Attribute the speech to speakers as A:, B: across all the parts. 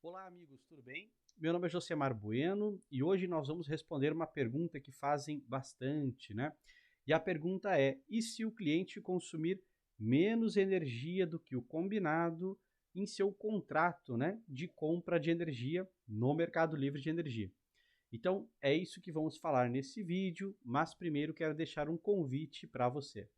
A: Olá, amigos, tudo bem? Meu nome é Josemar Bueno e hoje nós vamos responder uma pergunta que fazem bastante, né? E a pergunta é: e se o cliente consumir menos energia do que o combinado em seu contrato, né, de compra de energia no Mercado Livre de Energia? Então, é isso que vamos falar nesse vídeo, mas primeiro quero deixar um convite para você.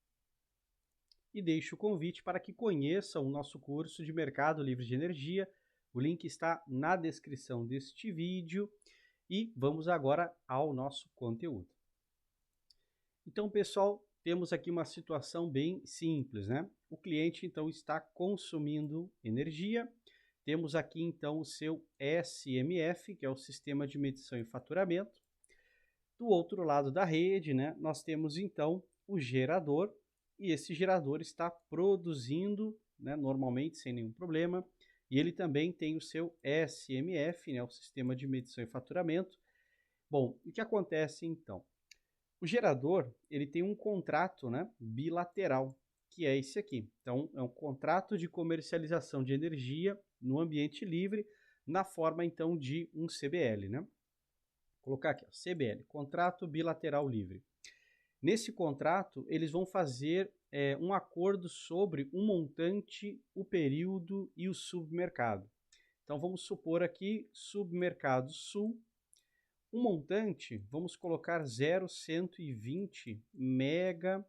A: E deixo o convite para que conheçam o nosso curso de Mercado Livre de Energia. O link está na descrição deste vídeo e vamos agora ao nosso conteúdo. Então, pessoal, temos aqui uma situação bem simples, né? O cliente, então, está consumindo energia. Temos aqui, então, o seu SMF, que é o Sistema de Medição e Faturamento. Do outro lado da rede, né, nós temos, então, o gerador, e esse gerador está produzindo, né, normalmente sem nenhum problema, e ele também tem o seu SMF, né, o Sistema de Medição e Faturamento. Bom, o que acontece então? O gerador ele tem um contrato, né, bilateral, que é esse aqui. Então, é um contrato de comercialização de energia no ambiente livre, na forma então de um CBL, né? Vou colocar aqui, ó, CBL, Contrato Bilateral Livre. Nesse contrato, eles vão fazer um acordo sobre o montante, o período e o submercado. Então, vamos supor aqui, submercado sul, o montante, vamos colocar 0,120 megawatt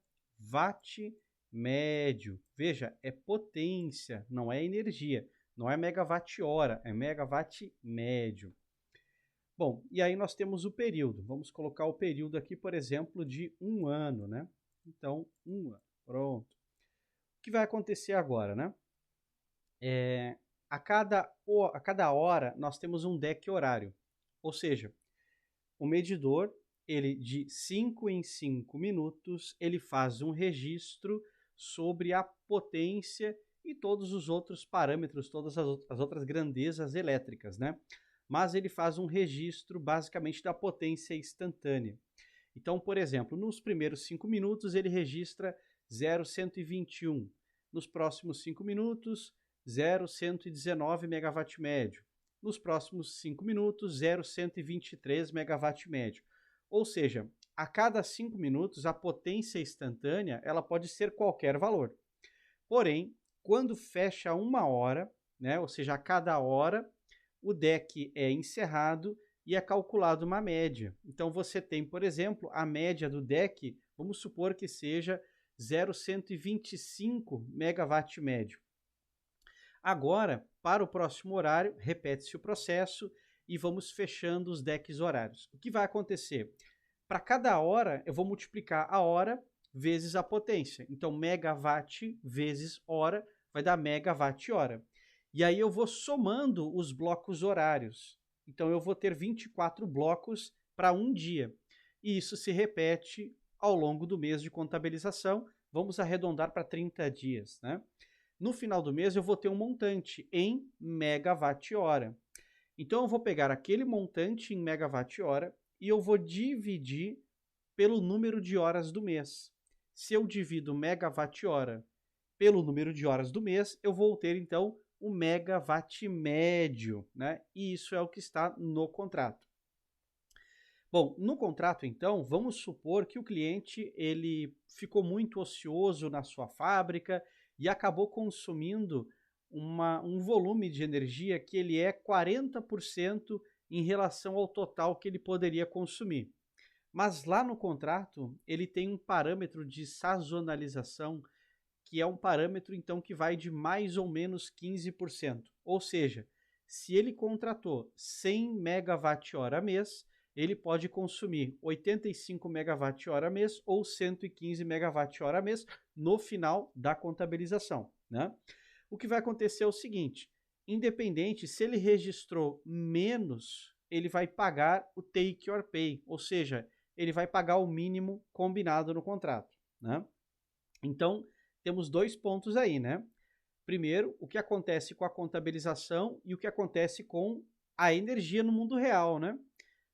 A: médio. Veja, é potência, não é energia. Não é megawatt hora, é megawatt médio. Bom, e aí nós temos o período. Vamos colocar o período aqui, por exemplo, de 1 ano, né? Então, 1 ano. Pronto. O que vai acontecer agora, né? A cada hora nós temos um deck horário. Ou seja, o medidor, ele de 5 em 5 minutos, ele faz um registro sobre a potência e todos os outros parâmetros, todas as outras grandezas elétricas, né? Mas ele faz um registro basicamente da potência instantânea. Então, por exemplo, nos primeiros 5 minutos ele registra 0,121. Nos próximos 5 minutos, 0,119 megawatt médio. Nos próximos 5 minutos, 0,123 megawatt médio. Ou seja, a cada 5 minutos a potência instantânea ela pode ser qualquer valor. Porém, quando fecha 1 hora, né, ou seja, a cada hora, o deck é encerrado e é calculado uma média. Então você tem, por exemplo, a média do deck, vamos supor que seja 0,125 megawatt médio. Agora, para o próximo horário, repete-se o processo e vamos fechando os decks horários. O que vai acontecer? Para cada hora, eu vou multiplicar a hora vezes a potência. Então, megawatt vezes hora vai dar megawatt hora. E aí eu vou somando os blocos horários. Então, eu vou ter 24 blocos para um dia. E isso se repete ao longo do mês de contabilização. Vamos arredondar para 30 dias, né? No final do mês, eu vou ter um montante em megawatt hora. Então, eu vou pegar aquele montante em megawatt hora e eu vou dividir pelo número de horas do mês. Se eu divido megawatt hora pelo número de horas do mês, eu vou ter, então, o megawatt médio, né? E isso é o que está no contrato. Bom, no contrato, então, vamos supor que o cliente ele ficou muito ocioso na sua fábrica e acabou consumindo um volume de energia que ele é 40% em relação ao total que ele poderia consumir. Mas lá no contrato, ele tem um parâmetro de sazonalização, que é um parâmetro, então, que vai de mais ou menos 15%. Ou seja, se ele contratou 100 megawatt-hora mês, ele pode consumir 85 megawatt-hora mês ou 115 megawatt-hora mês no final da contabilização, né? O que vai acontecer é o seguinte, independente se ele registrou menos, ele vai pagar o take or pay, ou seja, ele vai pagar o mínimo combinado no contrato, né? Então, temos 2 pontos aí, né? Primeiro, o que acontece com a contabilização e o que acontece com a energia no mundo real, né?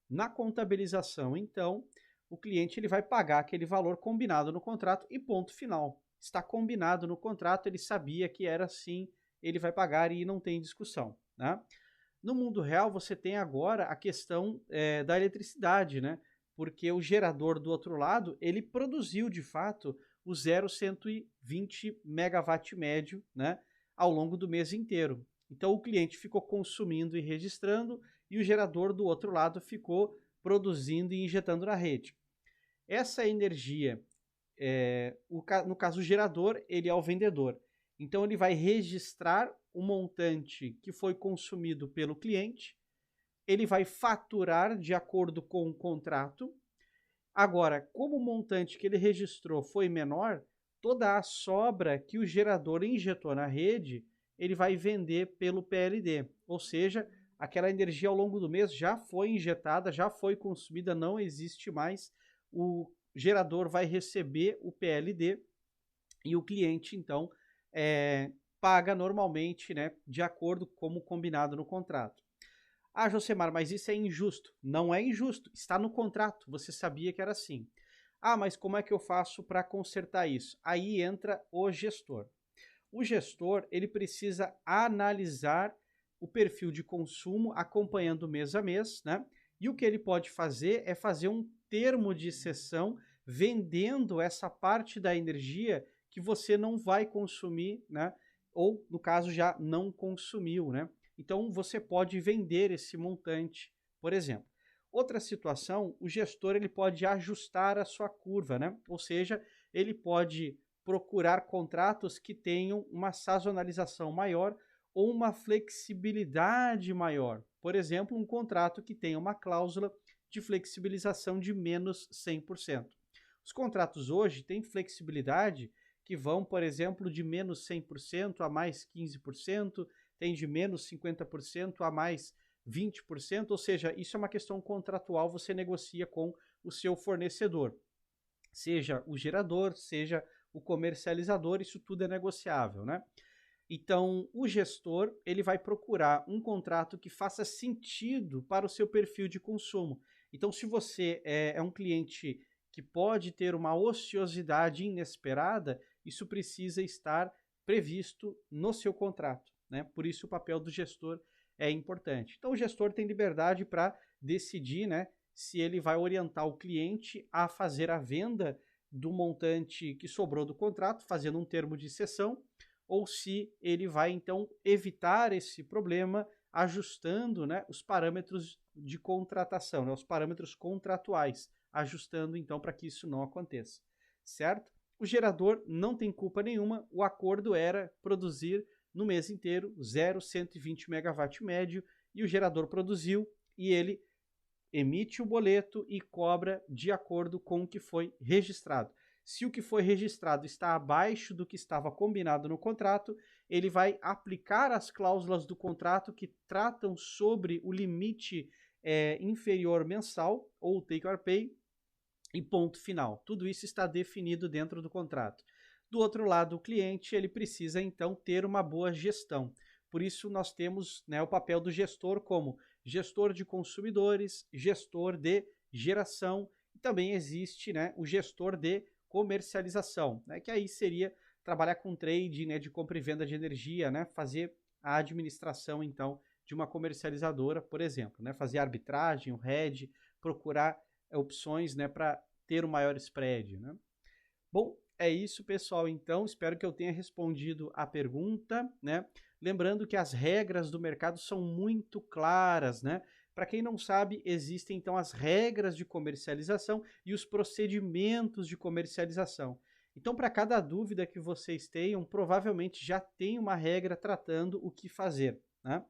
A: Na contabilização, então, o cliente ele vai pagar aquele valor combinado no contrato e ponto final. Está combinado no contrato, ele sabia que era assim, ele vai pagar e não tem discussão, né? No mundo real, você tem agora a questão da eletricidade, né? Porque o gerador do outro lado, ele produziu de fato o 0,120 megawatt médio, né, ao longo do mês inteiro. Então o cliente ficou consumindo e registrando e o gerador do outro lado ficou produzindo e injetando na rede. Essa energia, no caso o gerador, ele é o vendedor. Então ele vai registrar o montante que foi consumido pelo cliente, ele vai faturar de acordo com o contrato. Agora, como o montante que ele registrou foi menor, toda a sobra que o gerador injetou na rede, ele vai vender pelo PLD. Ou seja, aquela energia ao longo do mês já foi injetada, já foi consumida, não existe mais. O gerador vai receber o PLD e o cliente, então, paga normalmente, né, de acordo com o combinado no contrato. Ah, Josemar, mas isso é injusto. Não é injusto, está no contrato, você sabia que era assim. Ah, mas como é que eu faço para consertar isso? Aí entra o gestor. O gestor, ele precisa analisar o perfil de consumo acompanhando mês a mês, né? E o que ele pode fazer é fazer um termo de cessão vendendo essa parte da energia que você não vai consumir, né? Ou, no caso, já não consumiu, né? Então, você pode vender esse montante, por exemplo. Outra situação, o gestor ele pode ajustar a sua curva, né? Ou seja, ele pode procurar contratos que tenham uma sazonalização maior ou uma flexibilidade maior. Por exemplo, um contrato que tenha uma cláusula de flexibilização de menos 100%. Os contratos hoje têm flexibilidade que vão, por exemplo, de menos 100% a mais 15%, tem de menos 50% a mais 20%, ou seja, isso é uma questão contratual, você negocia com o seu fornecedor. Seja o gerador, seja o comercializador, isso tudo é negociável, né? Então, o gestor, ele vai procurar um contrato que faça sentido para o seu perfil de consumo. Então, se você é um cliente que pode ter uma ociosidade inesperada, isso precisa estar previsto no seu contrato, né? Por isso o papel do gestor é importante. Então, o gestor tem liberdade para decidir, né, se ele vai orientar o cliente a fazer a venda do montante que sobrou do contrato, fazendo um termo de cessão, ou se ele vai, então, evitar esse problema ajustando, né, os parâmetros de contratação, né, os parâmetros contratuais, ajustando, então, para que isso não aconteça, certo? O gerador não tem culpa nenhuma, o acordo era produzir no mês inteiro 0,120 megawatt médio, e o gerador produziu e ele emite o boleto e cobra de acordo com o que foi registrado. Se o que foi registrado está abaixo do que estava combinado no contrato, ele vai aplicar as cláusulas do contrato que tratam sobre o limite inferior mensal, ou take or pay, e ponto final. Tudo isso está definido dentro do contrato. Do outro lado, o cliente ele precisa então ter uma boa gestão. Por isso nós temos, né, o papel do gestor como gestor de consumidores, gestor de geração, e também existe, né, o gestor de comercialização, né, que aí seria trabalhar com trading, né, de compra e venda de energia, né, fazer a administração então de uma comercializadora, por exemplo, né, fazer arbitragem, o hedge, procurar opções, né, para ter um maior spread, né? Bom, é isso, pessoal. Então, espero que eu tenha respondido a pergunta, né? Lembrando que as regras do mercado são muito claras, né? Para quem não sabe, existem então as regras de comercialização e os procedimentos de comercialização. Então, para cada dúvida que vocês tenham, provavelmente já tem uma regra tratando o que fazer, né?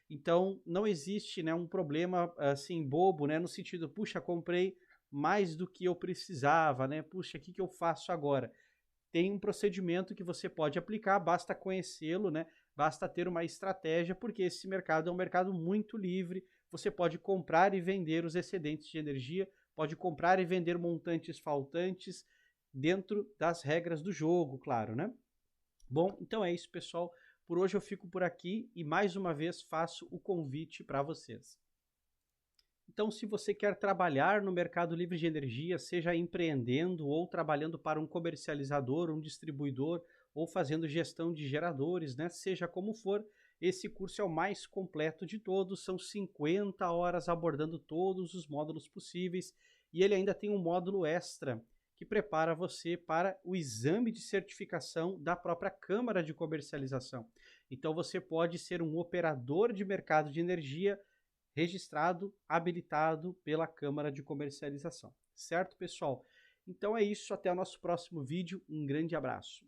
A: Então, não existe, né, um problema assim bobo, né, no sentido, puxa, comprei mais do que eu precisava, né? Puxa, o que eu faço agora? Tem um procedimento que você pode aplicar, basta conhecê-lo, né? Basta ter uma estratégia, porque esse mercado é um mercado muito livre. Você pode comprar e vender os excedentes de energia, pode comprar e vender montantes faltantes dentro das regras do jogo, claro, né? Bom, então é isso, pessoal. Por hoje eu fico por aqui e mais uma vez faço o convite para vocês. Então, se você quer trabalhar no mercado livre de energia, seja empreendendo ou trabalhando para um comercializador, um distribuidor ou fazendo gestão de geradores, né? Seja como for, Esse curso é o mais completo de todos, são 50 horas abordando todos os módulos possíveis e ele ainda tem um módulo extra que prepara você para o exame de certificação da própria Câmara de Comercialização. Então você pode ser um operador de mercado de energia registrado, habilitado pela Câmara de Comercialização. Certo, pessoal? Então é isso, até o nosso próximo vídeo. Um grande abraço.